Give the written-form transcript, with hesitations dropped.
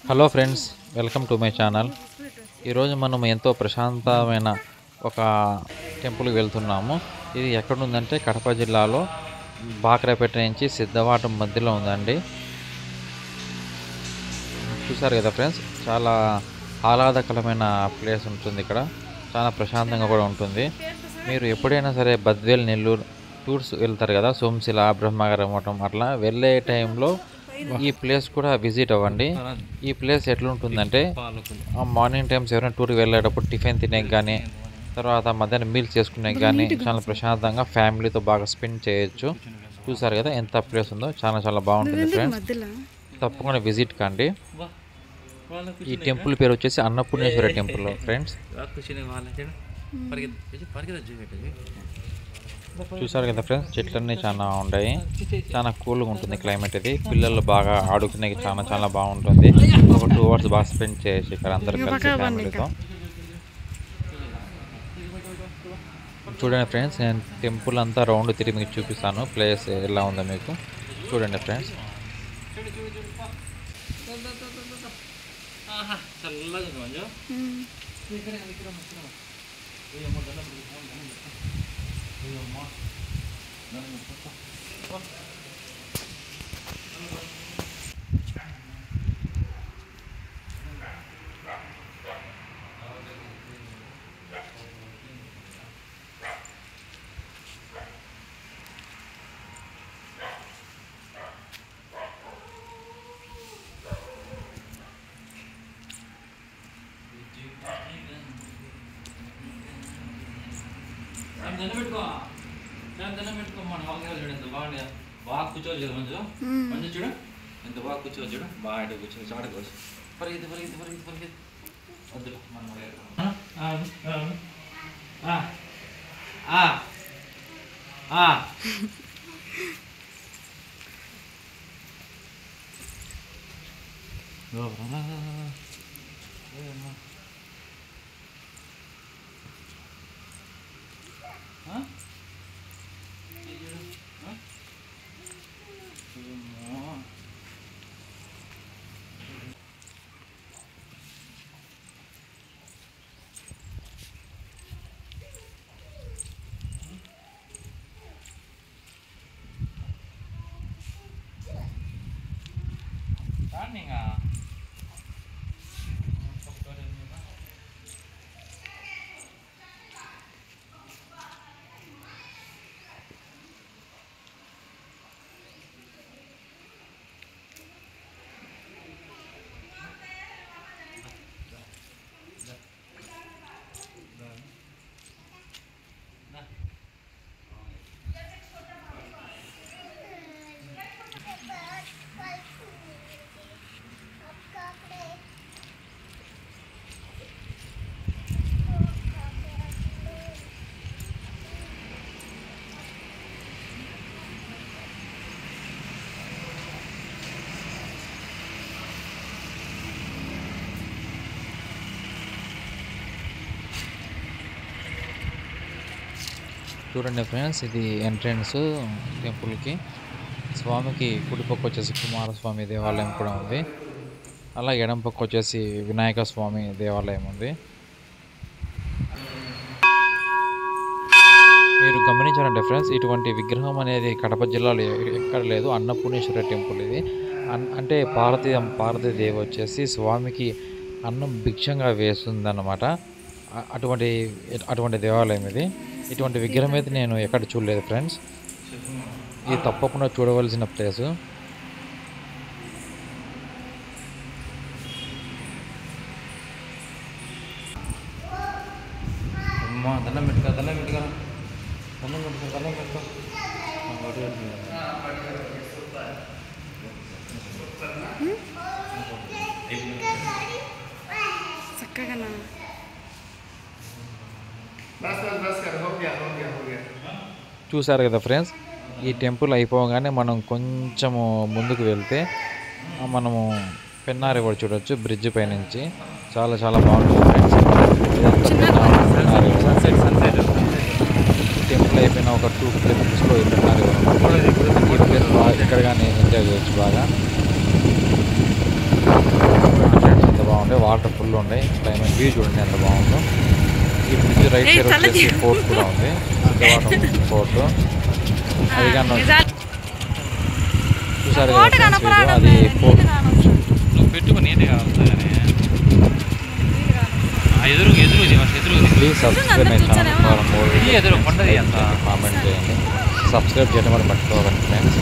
Hello friends, welcome to my channel. ఈరోజు మనం ఎంతో ప్రశాంతమైన ఒక టెంపుల్కి వెళ్తున్నాము. ఇది ఎక్కడుందంటే కడప జిల్లాలో బాక్రాపేట నుంచి సిద్ధవాటం మధ్యలో ఉందండి. చూసారు కదా ఫ్రెండ్స్, చాలా ఆహ్లాదకరమైన ప్లేస్ ఉంటుంది. ఇక్కడ చాలా ప్రశాంతంగా కూడా ఉంటుంది. మీరు ఎప్పుడైనా సరే బద్వేల్, నెల్లూరు టూర్స్ వెళ్తారు కదా, సోమశిల, బ్రహ్మగారి మఠం అట్లా వెళ్ళే టైంలో ఈ ప్లేస్ కూడా విజిట్ అవ్వండి. ఈ ప్లేస్ ఎట్లుంటుందంటే మార్నింగ్ టైమ్స్ ఎవరైనా టూర్కి వెళ్ళేటప్పుడు టిఫిన్ తినే కానీ, తర్వాత మధ్యాహ్నం మీల్స్ చేసుకునే కానీ చాలా ప్రశాంతంగా ఫ్యామిలీతో బాగా స్పెండ్ చేయొచ్చు. చూసారు కదా ఎంత ప్లేస్ ఉందో, చాలా చాలా బాగుంటుంది ఫ్రెండ్స్. తప్పకుండా విజిట్ కండి. ఈ టెంపుల్ పేరు వచ్చేసి అన్నపూర్ణేశ్వరి టెంపుల్ ఫ్రెండ్స్. చూసారు కదా ఫ్రెండ్స్, చెట్లన్నీ చాలా ఉన్నాయి. చాలా కూల్గా ఉంటుంది క్లైమేట్. ఇది పిల్లలు బాగా ఆడుకునే చాలా చాలా బాగుంటుంది. ఒక 2 hours బాగా స్పెండ్ చేయొచ్చు ఇక్కడ అందరు కలిసి ఫ్యామిలీతో. చూడండి ఫ్రెండ్స్, నేను టెంపుల్ అంతా రౌండ్ తిరిగి మీకు చూపిస్తాను. ప్లేస్ ఎలా ఉందో మీకు చూడండి ఫ్రెండ్స్. దండం పెట్టుకో మన అవగాహన చూడు, ఎంత బాగుంది. బాగా కూర్చోవాలి కదా మంచి మంచి చూడు, ఎంత బాగా కూర్చోవాలి చూడు. బాగా ఇటు కూర్చొని చాట కూర్చో. పరిగెత్తి పరిగెత్తి పరిగెత్తి పరిగెత్తి వద్దు మనం చూడండి ఫ్రెండ్స్, ఇది ఎంట్రన్స్ టెంపుల్కి. స్వామికి కుడి పక్క వచ్చేసి కుమారస్వామి దేవాలయం కూడా ఉంది. అలా ఎడం పక్క వచ్చేసి వినాయక స్వామి దేవాలయం ఉంది. మీరు గమనించారంటే ఫ్రెండ్స్, ఇటువంటి విగ్రహం అనేది కడప జిల్లాలో ఎక్కడ లేదు. అన్నపూర్ణేశ్వరి టెంపుల్ ఇది. అంటే పార్వతీదేవి వచ్చేసి స్వామికి అన్నం భిక్షంగా వేస్తుందన్నమాట. అటువంటి దేవాలయం ఇది. ఇటువంటి విగ్రహం అయితే నేను ఎక్కడ చూడలేదు ఫ్రెండ్స్. ఇది తప్పకుండా చూడవలసిన ప్లేసు. దండం పెట్టుకో, దండం పెట్టుకో, దండం పెట్టుకో, దండం పెట్టుకో. చక్కగా చూసారు కదా ఫ్రెండ్స్, ఈ టెంపుల్ అయిపోగానే మనం కొంచెము ముందుకు వెళ్తే మనము పెన్నారి కూడా చూడవచ్చు. బ్రిడ్జ్ పై నుంచి చాలా చాలా బాగుంటుంది ఫ్రెండ్స్. టెంపుల్ అయిపోయిన ఒక 2 kilometers ఈ పెన్నారి ఈ ప్లేస్ బాగా ఇక్కడ కానీ ఎంజాయ్ చేయొచ్చు బాగా. వాటర్ ఫుల్ ఉన్నాయి. క్లైమేట్ వ్యూ చూడండి ఎంత బాగుందో. ఈ బ్రిడ్జ్ రైట్ సైడ్ వచ్చేసి ఫోర్ట్ కూడా ఉంది, విజయవాడ ఫోర్ట్. అది కానీ చూసారు కదా ఫ్రెండ్స్, అది ఫోర్ట్. పెట్టుకుని నీట్గా వస్తుందని please subscribe my channel for more. ఎదురు కొండది అంత కామెంట్ చేయండి, సబ్స్క్రైబ్ చేయడం మరి మర్చిపోకండి ఫ్రెండ్స్.